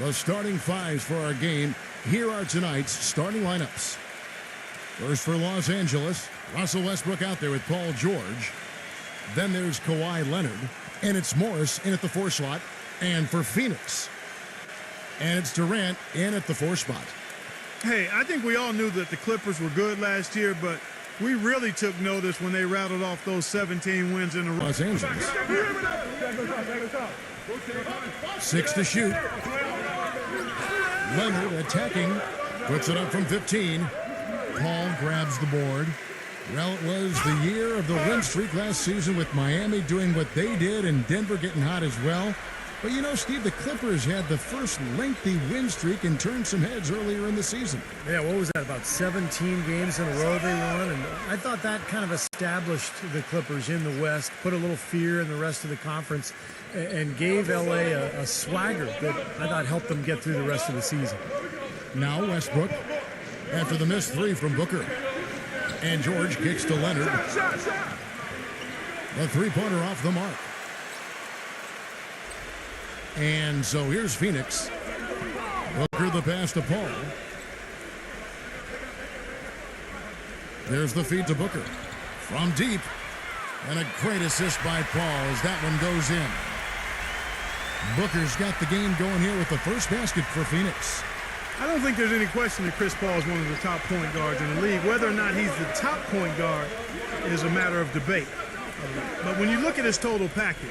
The starting fives for our game. Here are tonight's starting lineups. First for Los Angeles, Russell Westbrook out there with Paul George. Then there's Kawhi Leonard. And it's Morris in at the 4 slot. And for Phoenix, and it's Durant in at the 4 spot. Hey, I think we all knew that the Clippers were good last year, but we really took notice when they rattled off those 17 wins in a row. Los Angeles. 6 to shoot. Leonard attacking. Puts it up from 15. Paul grabs the board. Well, it was the year of the win streak last season with Miami doing what they did and Denver getting hot as well. But you know, Steve, the Clippers had the first lengthy win streak and turned some heads earlier in the season. Yeah, what was that, about 17 games in a row they won? And I thought that kind of established the Clippers in the West, put a little fear in the rest of the conference, and gave L.A. a swagger that I thought helped them get through the rest of the season. Now Westbrook, after the missed 3 from Booker. And George kicks to Leonard. The three-pointer off the mark. And so here's Phoenix. Booker the pass to Paul. There's the feed to Booker. From deep. And a great assist by Paul as that one goes in. Booker's got the game going here with the first basket for Phoenix. I don't think there's any question that Chris Paul is one of the top point guards in the league. Whether or not he's the top point guard is a matter of debate. But when you look at his total package,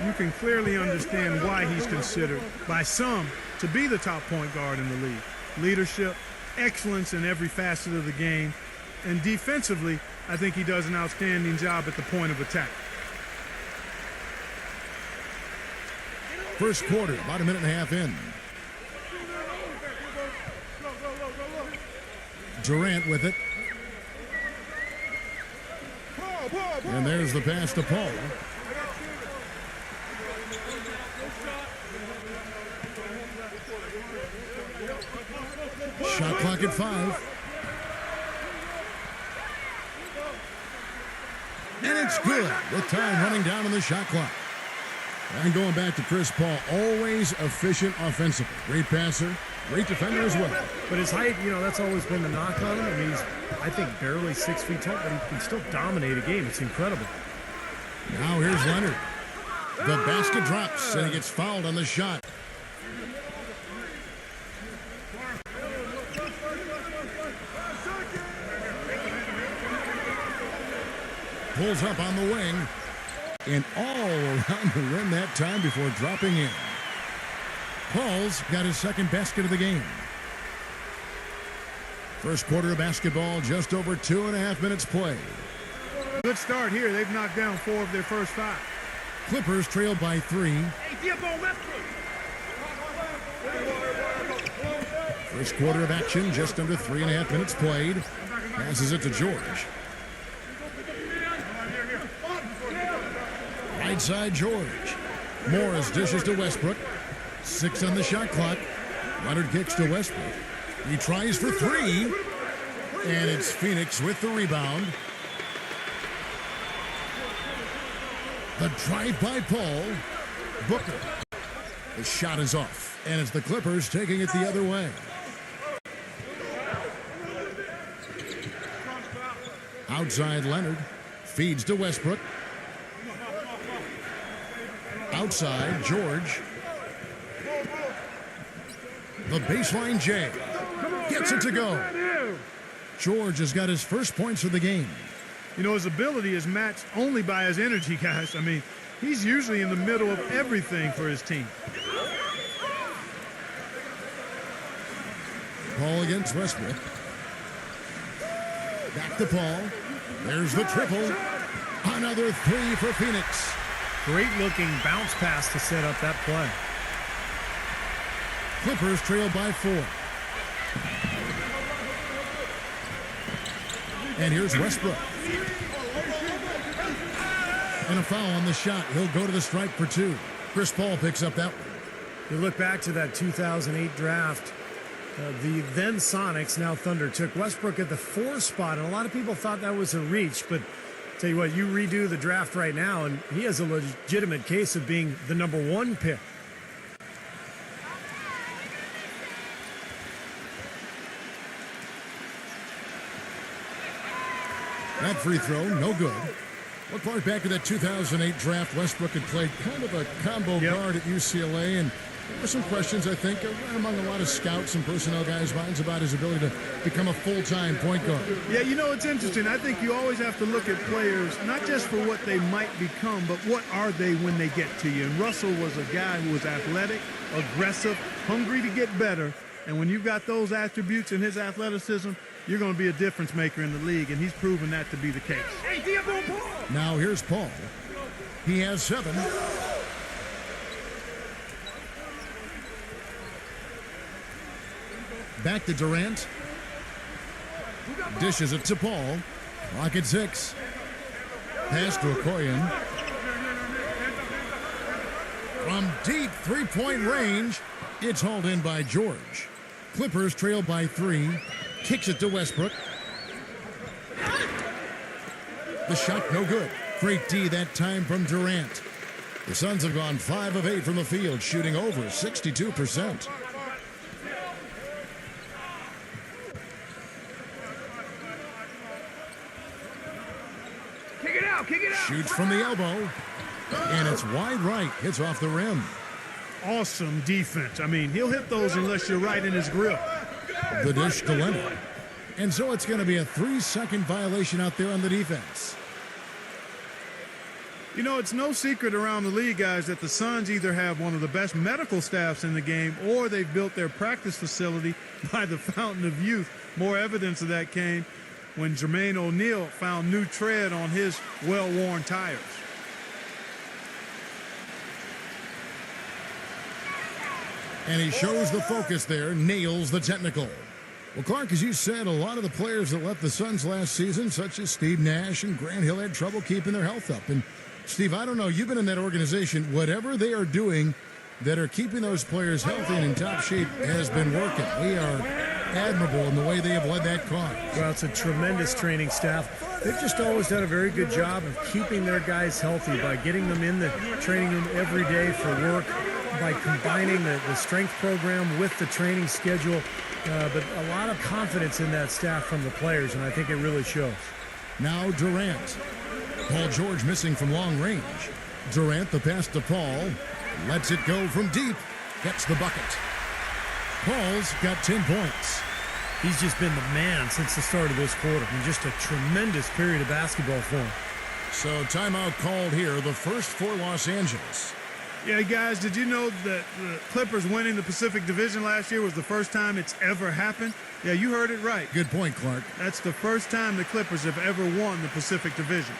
you can clearly understand why he's considered by some to be the top point guard in the league. Leadership, excellence in every facet of the game, and defensively, I think he does an outstanding job at the point of attack. First quarter, about a minute and a half in. Durant with it. And there's the pass to Paul. Shot clock at 5. And it's good with time running down on the shot clock. And going back to Chris Paul, always efficient offensively. Great passer, great defender as well. But his height, you know, that's always been the knock on him. I mean, he's, I think, barely 6 feet tall, but he can still dominate a game. It's incredible. Now here's Leonard. The basket drops, and he gets fouled on the shot. Pulls up on the wing. And all around the rim that time before dropping in. Paul's got his second basket of the game. First quarter of basketball, just over 2.5 minutes played. Good start here. They've knocked down 4 of their first 5. Clippers trail by 3. First quarter of action, just under 3.5 minutes played. Passes it to George. Right side, George. Morris dishes to Westbrook. 6 on the shot clock. Leonard kicks to Westbrook. He tries for 3. And it's Phoenix with the rebound. The drive by Paul. Booker. The shot is off. And it's the Clippers taking it the other way. Outside, Leonard. Feeds to Westbrook. Outside, George. The baseline J. Gets it to go. George has got his first points of the game. You know, his ability is matched only by his energy, guys. I mean, he's usually in the middle of everything for his team. Paul against Westbrook. Back to Paul. There's the triple. Another 3 for Phoenix. Great looking bounce pass to set up that play. Clippers trail by 4. And here's Westbrook. And a foul on the shot. He'll go to the strike for 2. Chris Paul picks up that one. You look back to that 2008 draft. The then Sonics, now Thunder, took Westbrook at the 4 spot. And a lot of people thought that was a reach, but tell you what, you redo the draft right now, and he has a legitimate case of being the #1 pick. That free throw, no good. Look far back at that 2008 draft, Westbrook had played kind of a combo guard at UCLA, and there were some questions, I think, among a lot of scouts and personnel guys' minds about his ability to become a full-time point guard. Yeah, you know, it's interesting. I think you always have to look at players, not just for what they might become, but what are they when they get to you. And Russell was a guy who was athletic, aggressive, hungry to get better. And when you've got those attributes in his athleticism, you're going to be a difference maker in the league, and he's proven that to be the case. Now here's Paul. He has 7. Back to Durant. Dishes it to Paul. Clock at 6. Pass to Okoye. From deep three-point range, it's hauled in by George. Clippers trail by 3. Kicks it to Westbrook. The shot no good. Great D that time from Durant. The Suns have gone 5 of 8 from the field, shooting over 62%. Kick it out. Shoots from the elbow. And it's wide right. Hits off the rim. Awesome defense. I mean, he'll hit those unless you're right in his grip. The dish to Leonard. And so it's going to be a 3-second violation out there on the defense. You know, it's no secret around the league, guys, that the Suns either have one of the best medical staffs in the game or they've built their practice facility by the fountain of youth. More evidence of that came when Jermaine O'Neal found new tread on his well-worn tires. And he shows the focus there, nails the technical. Well, Clark, as you said, a lot of the players that left the Suns last season, such as Steve Nash and Grant Hill, had trouble keeping their health up. And, Steve, I don't know, you've been in that organization. Whatever they are doing that are keeping those players healthy and in top shape has been working. They are admirable in the way they have led that cause. Well, it's a tremendous training staff. They've just always done a very good job of keeping their guys healthy by getting them in the training room every day for work, by combining the strength program with the training schedule. But a lot of confidence in that staff from the players, and I think it really shows. Now Durant. Paul George missing from long range. Durant, the pass to Paul. Lets it go from deep. Gets the bucket. Paul's got 10 points. He's just been the man since the start of this quarter. I mean, just a tremendous period of basketball for him. So timeout called here, the first for Los Angeles. Yeah, guys, did you know that the Clippers winning the Pacific Division last year was the first time it's ever happened? Yeah, you heard it right. Good point, Clark. That's the first time the Clippers have ever won the Pacific Division.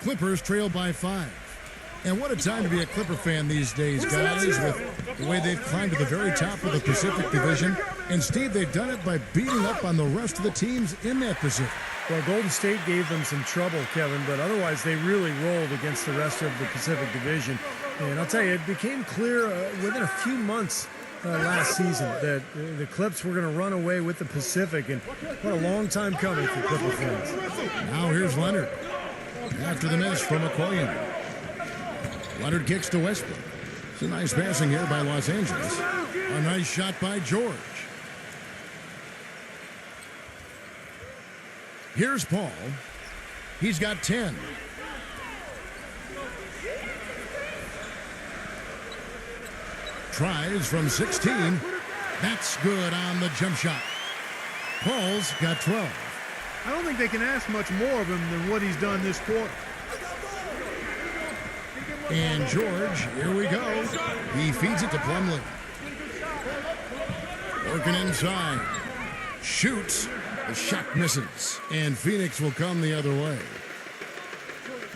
Clippers trail by 5. And what a time to be a Clipper fan these days, guys, with the way they've climbed to the very top of the Pacific Division. And, Steve, they've done it by beating up on the rest of the teams in that Pacific. Well, Golden State gave them some trouble, Kevin, but otherwise they really rolled against the rest of the Pacific Division. And I'll tell you, it became clear within a few months last season that the Clips were going to run away with the Pacific. And what a long time coming for Clipper fans. Now here's Leonard. After the miss from Okoye. Leonard kicks to Westbrook. It's a nice passing here by Los Angeles. A nice shot by George. Here's Paul. He's got 10. Tries from 16. That's good on the jump shot. Paul's got 12. I don't think they can ask much more of him than what he's done this quarter. And George, here we go. He feeds it to Plumlee. Working inside. Shoots. The shot misses. And Phoenix will come the other way.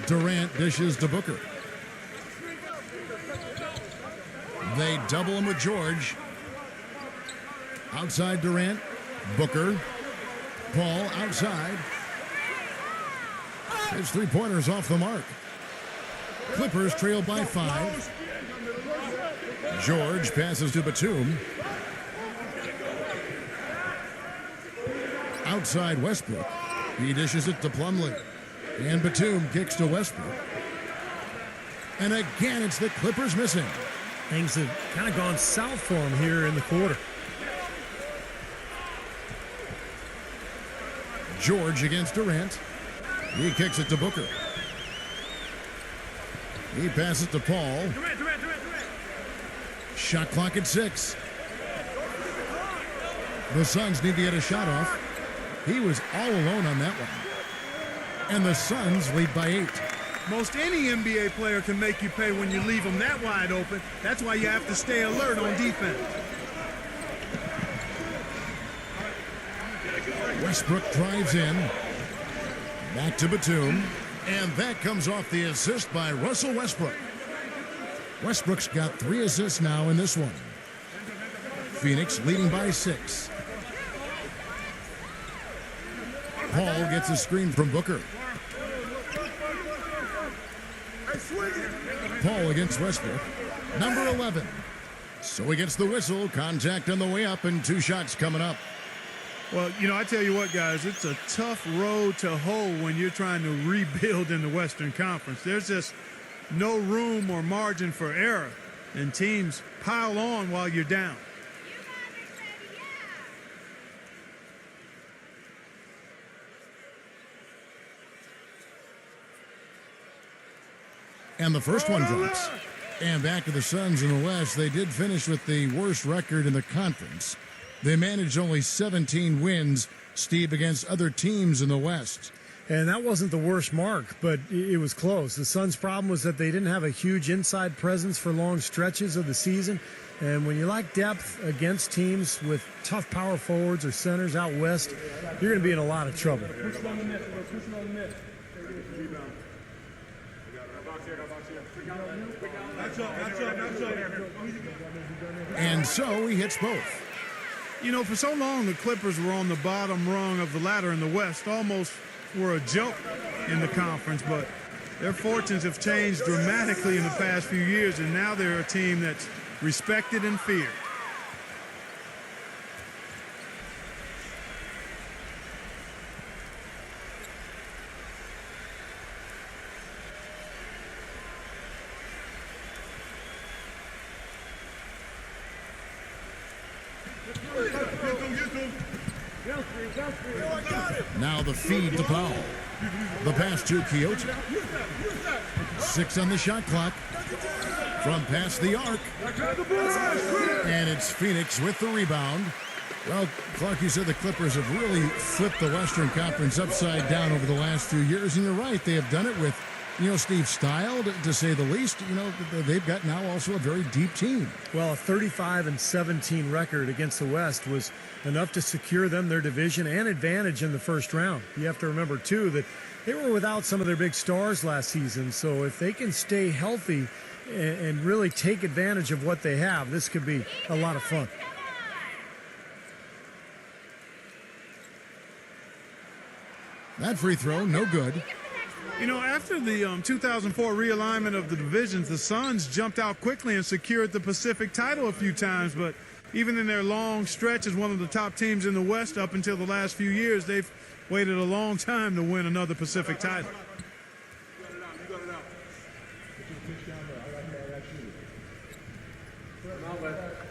Durant dishes to Booker. They double him with George. Outside Durant. Booker. Paul outside. His three-pointers off the mark. Clippers trail by 5. George passes to Batum. Outside Westbrook. He dishes it to Plumlee. And Batum kicks to Westbrook. And again, it's the Clippers missing. Things have kind of gone south for him here in the quarter. George against Durant. He kicks it to Booker. He passes to Paul. Shot clock at 6. The Suns need to get a shot off. He was all alone on that one. And the Suns lead by 8. Most any NBA player can make you pay when you leave them that wide open. That's why you have to stay alert on defense. Westbrook drives in. Back to Batum. And that comes off the assist by Russell Westbrook. Westbrook's got 3 assists now in this one. Phoenix leading by 6. Paul gets a screen from Booker. Paul against Westbrook. Number 11. So he gets the whistle. Contact on the way up and 2 shots coming up. Well, you know, I tell you what, guys, it's a tough road to hoe when you're trying to rebuild in the Western Conference. There's just no room or margin for error, and teams pile on while you're down. And the first one drops. And back to the Suns in the West. They did finish with the worst record in the conference. They managed only 17 wins, Steve, against other teams in the West. And that wasn't the worst mark, but it was close. The Suns' problem was that they didn't have a huge inside presence for long stretches of the season. And when you lack depth against teams with tough power forwards or centers out west, you're going to be in a lot of trouble. And so he hits both. You know, for so long, the Clippers were on the bottom rung of the ladder in the West, almost were a joke in the conference, but their fortunes have changed dramatically in the past few years, and now they're a team that's respected and feared. Now the feed to Powell. The pass to Quixote. 6 on the shot clock. From past the arc. And it's Phoenix with the rebound. Well, Clark, you said the Clippers have really flipped the Western Conference upside down over the last few years. And you're right, they have done it with, Steve, style, to say the least. They've got now also a very deep team. Well, a 35-17 record against the West was enough to secure them their division and advantage in the first round. You have to remember, too, that they were without some of their big stars last season. So if they can stay healthy and really take advantage of what they have, this could be a lot of fun. That free throw, no good. After the 2004 realignment of the divisions, the Suns jumped out quickly and secured the Pacific title a few times, but even in their long stretch as one of the top teams in the West up until the last few years, they've waited a long time to win another Pacific title.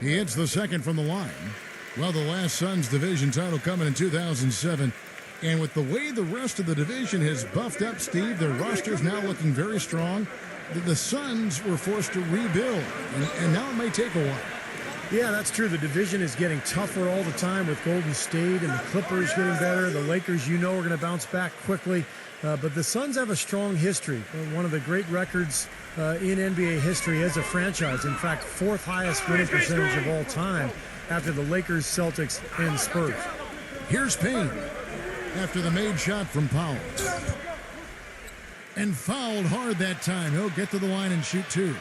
He hits the second from the line. Well, the last Suns division title coming in 2007. And with the way the rest of the division has buffed up, Steve, their roster's now looking very strong. The Suns were forced to rebuild, and now it may take a while. Yeah, that's true. The division is getting tougher all the time with Golden State and the Clippers getting better. The Lakers, are going to bounce back quickly. But the Suns have a strong history, one of the great records in NBA history as a franchise. In fact, 4th highest winning percentage of all time after the Lakers, Celtics, and Spurs. Here's Payne after the made shot from Powell. And fouled hard that time. He'll get to the line and shoot 2.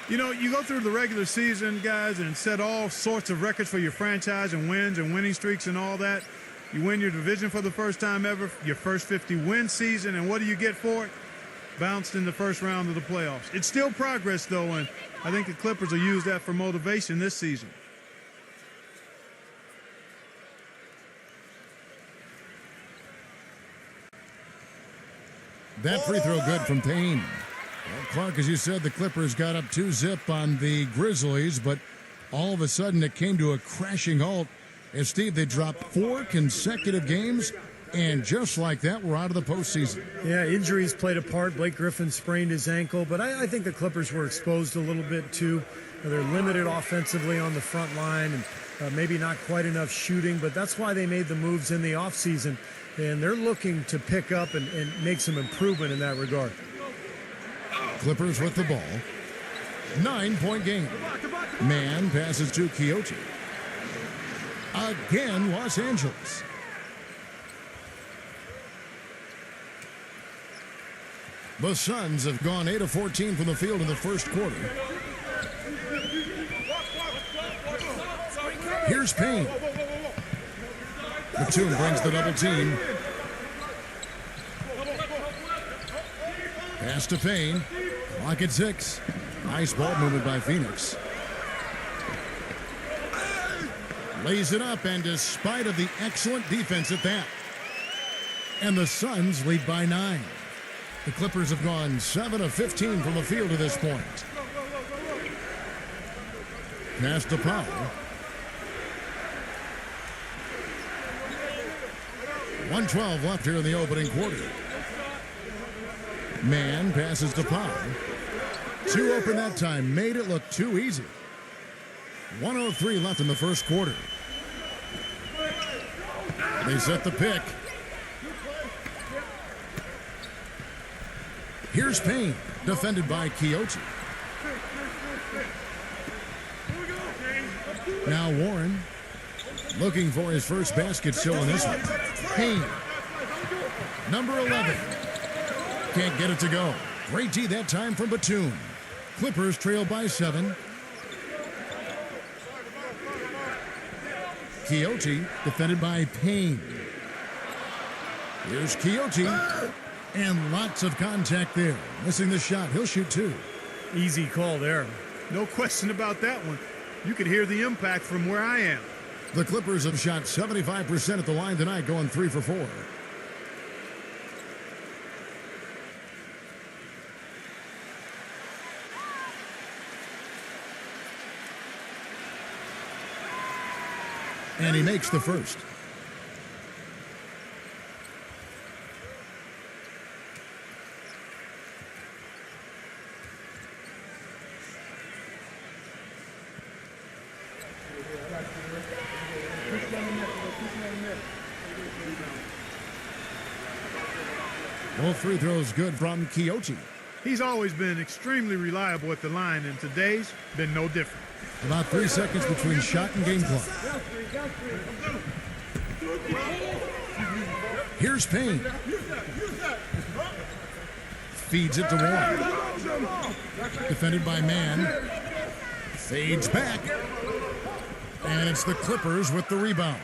You go through the regular season, guys, and set all sorts of records for your franchise and wins and winning streaks and all that. You win your division for the first time ever, your first 50-win season, and what do you get for it? Bounced in the first round of the playoffs. It's still progress, though, and I think the Clippers will use that for motivation this season. That free throw good from Payne. Well, Clark, as you said, the Clippers got up 2-zip on the Grizzlies, but all of a sudden it came to a crashing halt. And Steve, they dropped 4 consecutive games, and just like that, we're out of the postseason. Yeah, injuries played a part. Blake Griffin sprained his ankle, but I think the Clippers were exposed a little bit too. They're limited offensively on the front line, and maybe not quite enough shooting, but that's why they made the moves in the offseason, and they're looking to pick up and make some improvement in that regard. Clippers with the ball. 9-point game. Man passes to Quixote. Again, Los Angeles. The Suns have gone 8 of 14 from the field in the first quarter. Here's Payne. Batum brings the double team. Pass to Payne. Clock at 6. Nice ball movement by Phoenix. Lays it up, and despite of the excellent defense at that. And the Suns lead by 9. The Clippers have gone 7 of 15 from the field to this point. Pass to Powell. 1:12 left here in the opening quarter. Man passes to Powell. 2 open that time. Made it look too easy. 1:03 left in the first quarter. They set the pick. Here's Payne, defended by Quixote. Now Warren, looking for his first basket still in this one. Payne, number 11. Can't get it to go. Great D that time from Batum. Clippers trail by 7. Quixote, defended by Payne. Here's Quixote. And lots of contact there. Missing the shot. He'll shoot 2. Easy call there. No question about that one. You could hear the impact from where I am. The Clippers have shot 75% at the line tonight, going 3 for 4. And he makes the first. Both free throws good from Quixote. He's always been extremely reliable at the line, and today's been no different. About 3 seconds between shot and game clock. Here's Payne. Feeds it to Warren. Defended by Man. Fades back. And it's the Clippers with the rebound.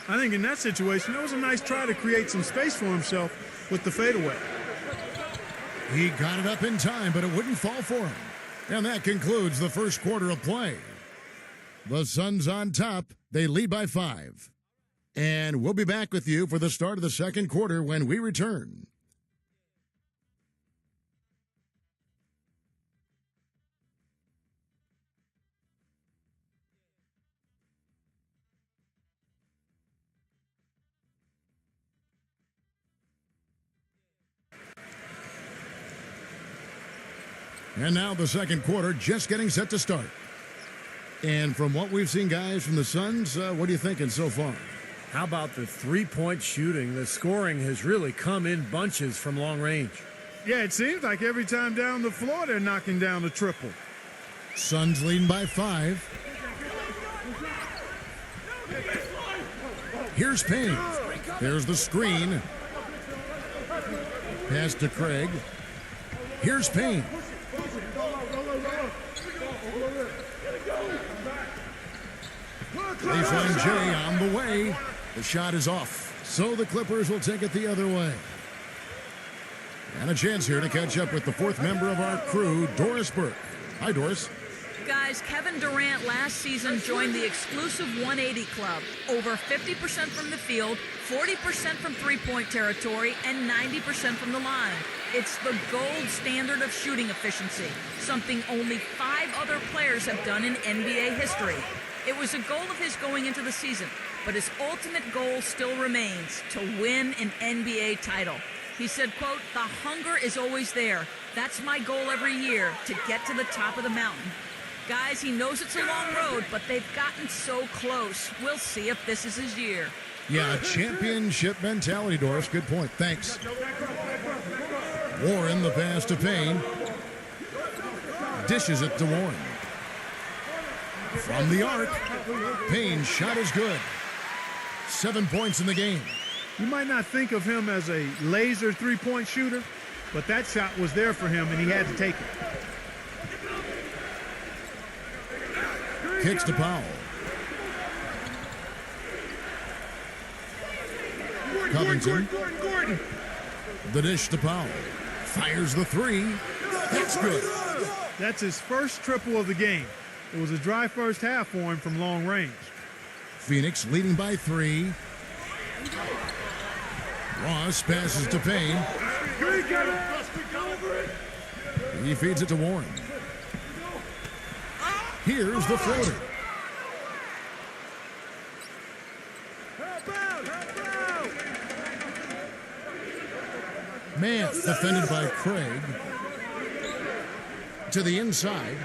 I think in that situation, that was a nice try to create some space for himself with the fadeaway. He got it up in time, but it wouldn't fall for him. And that concludes the first quarter of play. The Suns on top. They lead by 5. And we'll be back with you for the start of the second quarter when we return. And now the second quarter just getting set to start. And from what we've seen, guys, from the Suns, what are you thinking so far? How about the three-point shooting? The scoring has really come in bunches from long range. Yeah, it seems like every time down the floor, they're knocking down a triple. Suns leading by 5. Here's Payne. There's the screen. Pass to Craig. Here's Payne. Baseline J on the way. The shot is off. So the Clippers will take it the other way. And a chance here to catch up with the fourth member of our crew, Doris Burke. Hi, Doris. Guys, Kevin Durant last season joined the exclusive 180 club. Over 50% from the field, 40% from three-point territory, and 90% from the line. It's the gold standard of shooting efficiency, something only 5 other players have done in NBA history. It was a goal of his going into the season, but his ultimate goal still remains: to win an NBA title. He said, quote, "The hunger is always there. That's my goal every year, to get to the top of the mountain." Guys, he knows it's a long road, but they've gotten so close. We'll see if this is his year. Yeah, championship mentality, Doris. Good point. Thanks. Warren, the pass to Payne. Dishes it to Warren. From the arc, Payne's shot is good. 7 points in the game. You might not think of him as a laser three-point shooter, but that shot was there for him, and he had to take it. Kicks to Powell. Covington. Gordon. The dish to Powell. Fires the three. That's good. That's his first triple of the game. It was a dry first half for him from long range. Phoenix leading by 3. Ross passes to Payne. He feeds it to Warren. Here's the floater. Man defended by Craig. To the inside.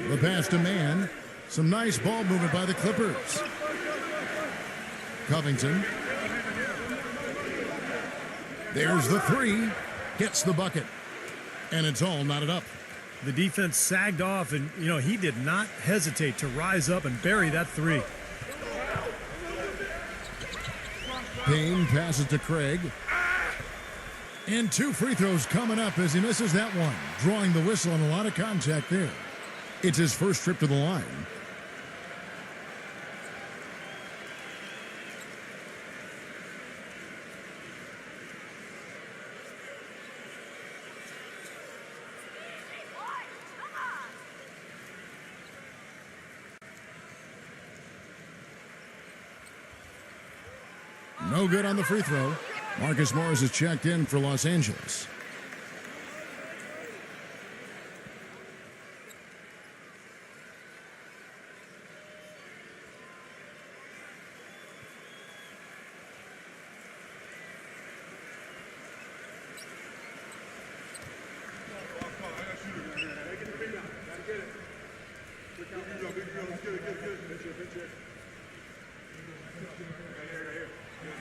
The pass to Man. Some nice ball movement by the Clippers. Covington. There's the three. Gets the bucket. And it's all knotted up. The defense sagged off, and, he did not hesitate to rise up and bury that three. Payne passes to Craig. And 2 free throws coming up as he misses that one. Drawing the whistle and a lot of contact there. It's his first trip to the line. No good on the free throw. Marcus Morris is checked in for Los Angeles.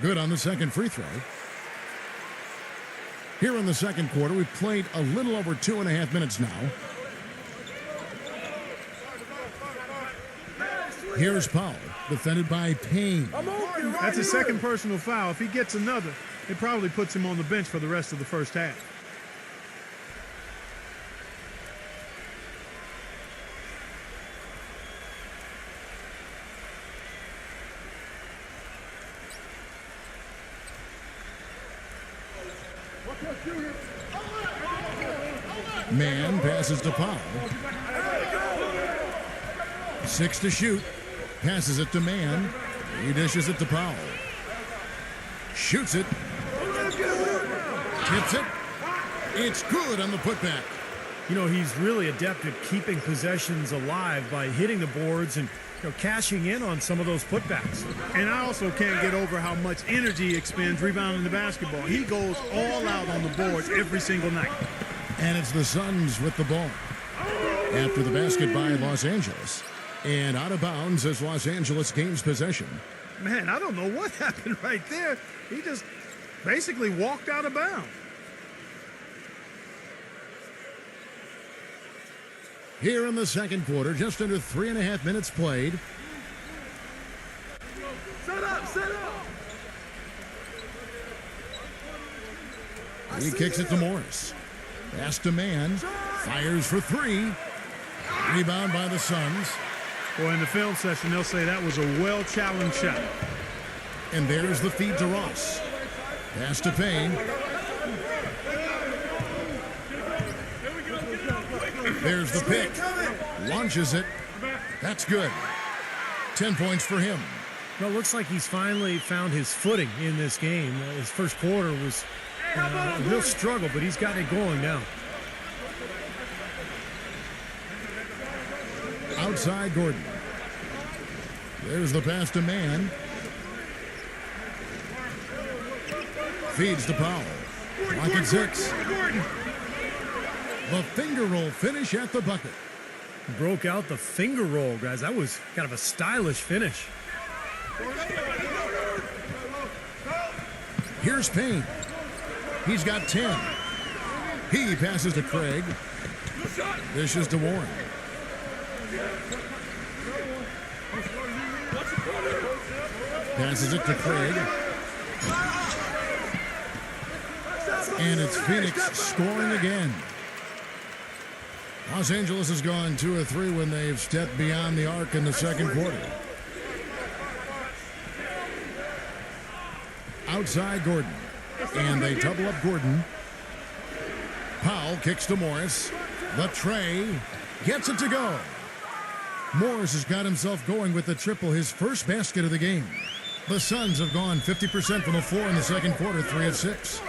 Good on the second free throw. Here in the second quarter, we've played a little over 2.5 minutes now. Here's Powell, defended by Payne. That's his second personal foul. If he gets another, it probably puts him on the bench for the rest of the first half. Man passes to Powell. 6 to shoot. Passes it to Man. He dishes it to Powell. Shoots it. Tips it. It's good on the putback. He's really adept at keeping possessions alive by hitting the boards and cashing in on some of those putbacks. And I also can't get over how much energy he expends rebounding the basketball. He goes all out on the boards every single night. And it's the Suns with the ball. After the basket by Los Angeles. And out of bounds as Los Angeles gains possession. Man, I don't know what happened right there. He just basically walked out of bounds. Here in the second quarter, just under 3.5 minutes played. Set up. He kicks it to Morris. Pass to Man. Fires for 3. Rebound by the Suns. Well, in the film session, they'll say that was a well-challenged shot. And there's the feed to Ross. Pass to Payne. There's the pick. Launches it. That's good. 10 points for him. Well, it looks like he's finally found his footing in this game. His first quarter was a real struggle, but he's got it going now. Outside Gordon. There's the pass to Mann. Feeds to Powell. Clock at 6. The finger roll finish at the bucket. Broke out the finger roll, guys. That was kind of a stylish finish. Here's Payne. He's got 10. He passes to Craig. Dishes to Warren. Passes it to Craig. And it's Phoenix scoring again. Los Angeles has gone 2 of 3 when they've stepped beyond the arc in the second quarter. Outside Gordon. And they double up Gordon. Powell kicks to Morris. The tray. Gets it to go. Morris has got himself going with the triple, his first basket of the game. The Suns have gone 50% from the floor in the second quarter, 3 of 6.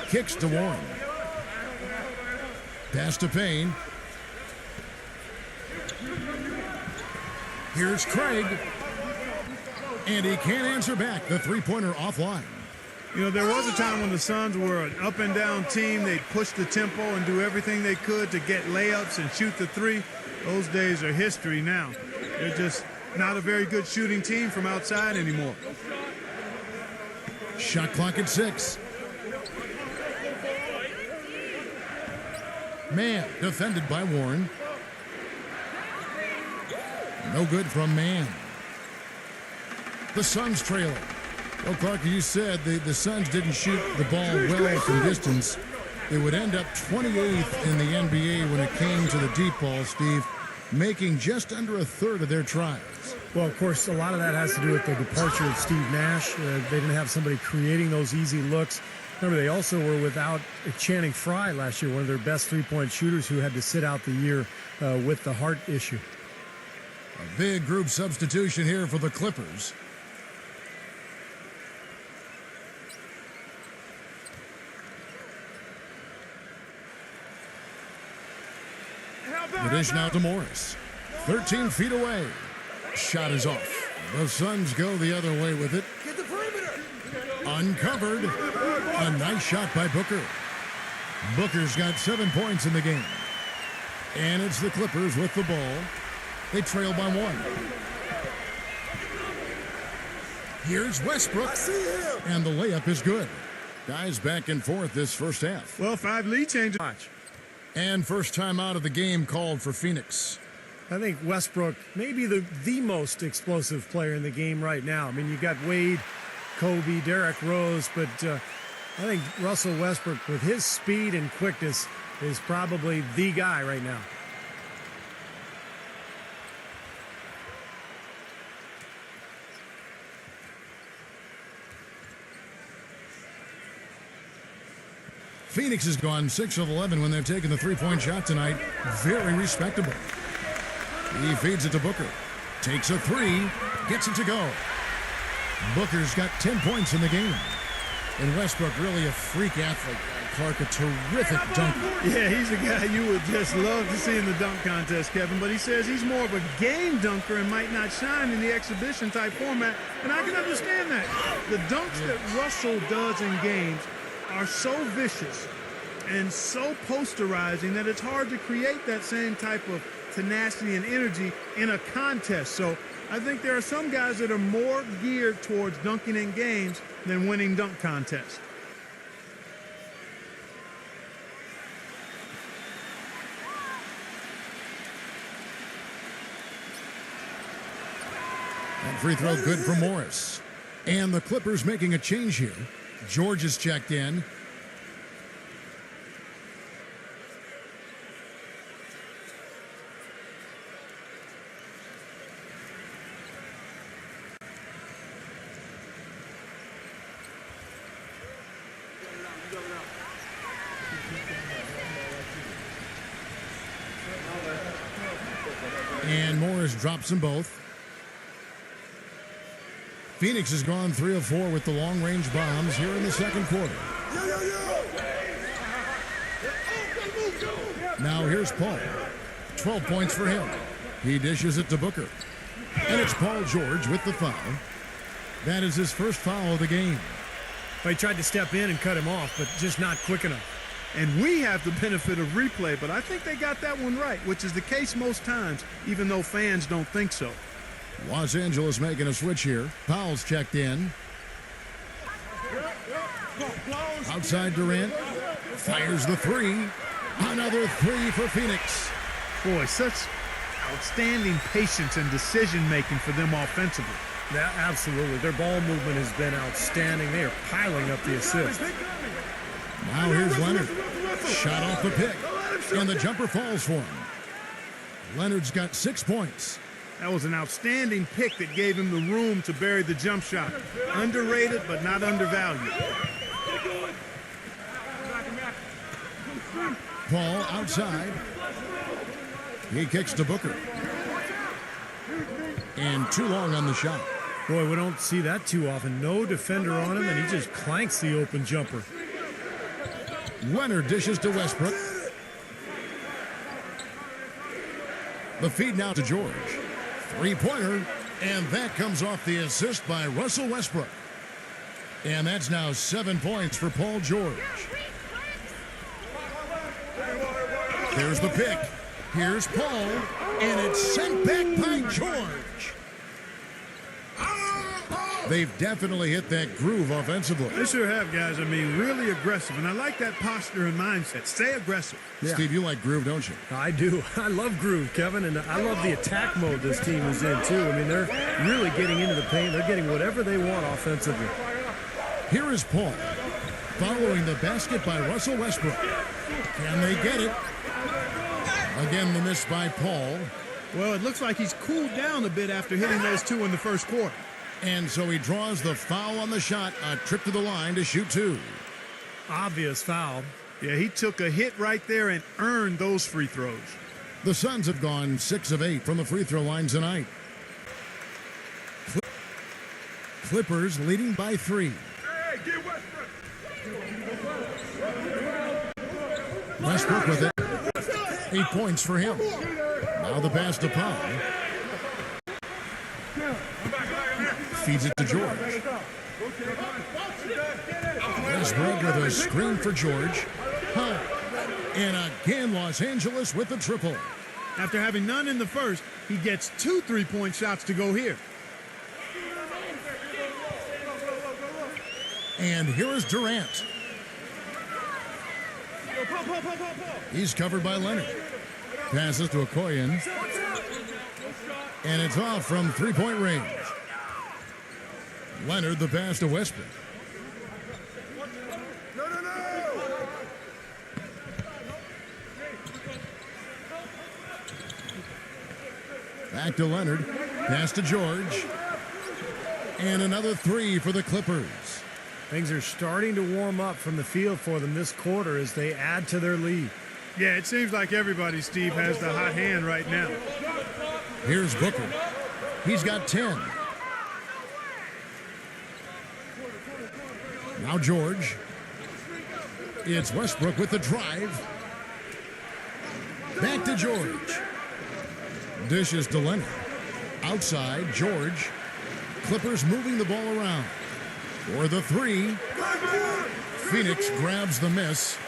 Kicks to Warren. Pass to Payne. Here's Craig. And he can't answer back. The three-pointer offline. You know, there was a time when the Suns were an up-and-down team. They'd push the tempo and do everything they could to get layups and shoot the three. Those days are history now. They're just not a very good shooting team from outside anymore. Shot clock at 6. Mann defended by Warren. No good from Mann. The Suns trailing. Well, Clark, you said the Suns didn't shoot the ball well from distance. They would end up 28th in the NBA when it came to the deep ball, Steve, making just under a third of their tries. Well, of course, a lot of that has to do with the departure of Steve Nash. They didn't have somebody creating those easy looks. Remember, they also were without Channing Frye last year, one of their best three-point shooters who had to sit out the year with the heart issue. A big group substitution here for the Clippers. The dish now to Morris. 13 feet away. Shot is off. The Suns go the other way with it. Get the perimeter. Uncovered. A nice shot by Booker. Booker's got 7 points in the game. And it's the Clippers with the ball. They trail by 1. Here's Westbrook. And the layup is good. Guys back and forth this first half. Well, 5 lead changes. And first time out of the game called for Phoenix. I think Westbrook may be the most explosive player in the game right now. I mean, you got Wade, Kobe, Derrick Rose, but I think Russell Westbrook, with his speed and quickness, is probably the guy right now. Phoenix has gone 6 of 11 when they've taken the three-point shot tonight. Very respectable. He feeds it to Booker. Takes a 3. Gets it to go. Booker's got 10 points in the game. And Westbrook, really a freak athlete. Clark, a terrific dunker. Yeah, he's a guy you would just love to see in the dunk contest, Kevin. But he says he's more of a game dunker and might not shine in the exhibition type format. And I can understand that. The dunks that Russell does in games are so vicious and so posterizing that it's hard to create that same type of tenacity and energy in a contest. So I think there are some guys that are more geared towards dunking in games than winning dunk contests. That free throw good for Morris. And the Clippers making a change here. George is checked in. And Morris drops them both. Phoenix has gone 3 of 4 with the long-range bombs here in the second quarter. Now here's Paul. 12 points for him. He dishes it to Booker. And it's Paul George with the foul. That is his first foul of the game. Well, he tried to step in and cut him off, but just not quick enough. And we have the benefit of replay, but I think they got that one right, which is the case most times, even though fans don't think so. Los Angeles making a switch here. Powell's checked in. Outside Durant. Fires the three. Another three for Phoenix. Boy, such outstanding patience and decision-making for them offensively. Yeah, absolutely. Their ball movement has been outstanding. They are piling up the assists. Now here's Leonard. Shot off the pick. And the jumper falls for him. Leonard's got 6 points. That was an outstanding pick that gave him the room to bury the jump shot. Underrated, but not undervalued. Paul outside. He kicks to Booker. And too long on the shot. Boy, we don't see that too often. No defender on him, and he just clanks the open jumper. Leonard dishes to Westbrook. The feed now to George. Three-pointer, and that comes off the assist by Russell Westbrook. And that's now 7 points for Paul George. There's the pick. Here's Paul, and it's sent back by George. They've definitely hit that groove offensively. They sure have, guys. I mean, really aggressive. And I like that posture and mindset. Stay aggressive. Yeah. Steve, you like groove, don't you? I do. I love groove, Kevin, and I love the attack mode this team is in, too. I mean, they're really getting into the paint. They're getting whatever they want offensively. Here is Paul, following the basket by Russell Westbrook. Can they get it? Again, the miss by Paul. Well, it looks like he's cooled down a bit after hitting those two in the first quarter. And so he draws the foul on the shot, a trip to the line to shoot two. Obvious foul. Yeah, he took a hit right there and earned those free throws. The Suns have gone 6 of 8 from the free throw line tonight. Clippers leading by 3. Westbrook with it. 8 points for him. Now the pass to Paul. Feeds it to George. Westbrook with a screen for George. And again, Los Angeles with the triple. After having none in the first, he gets 2 3-point shots to go here. And here is Durant. He's covered by Leonard. Passes to Okoye. And it's off from 3-point range. Leonard the pass to Westbrook. Back to Leonard. Pass to George. And another 3 for the Clippers. Things are starting to warm up from the field for them this quarter as they add to their lead. Yeah, it seems like everybody, Steve, has the hot hand right now. Here's Booker. He's got 10. Now George. It's Westbrook with the drive. Back to George. Dishes to Leonard. Outside, George. Clippers moving the ball around. For the 3. Phoenix grabs the miss.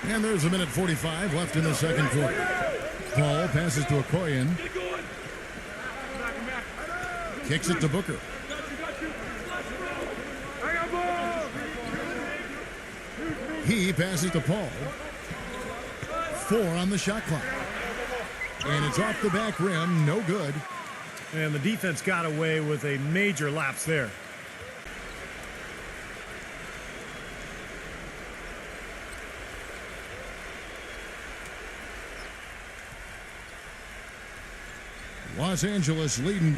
And there's 1:45 left in the second quarter. Paul passes to Okoye. Kicks it to Booker. He passes to Paul. 4 on the shot clock. And it's off the back rim, no good. And the defense got away with a major lapse there. Los Angeles leading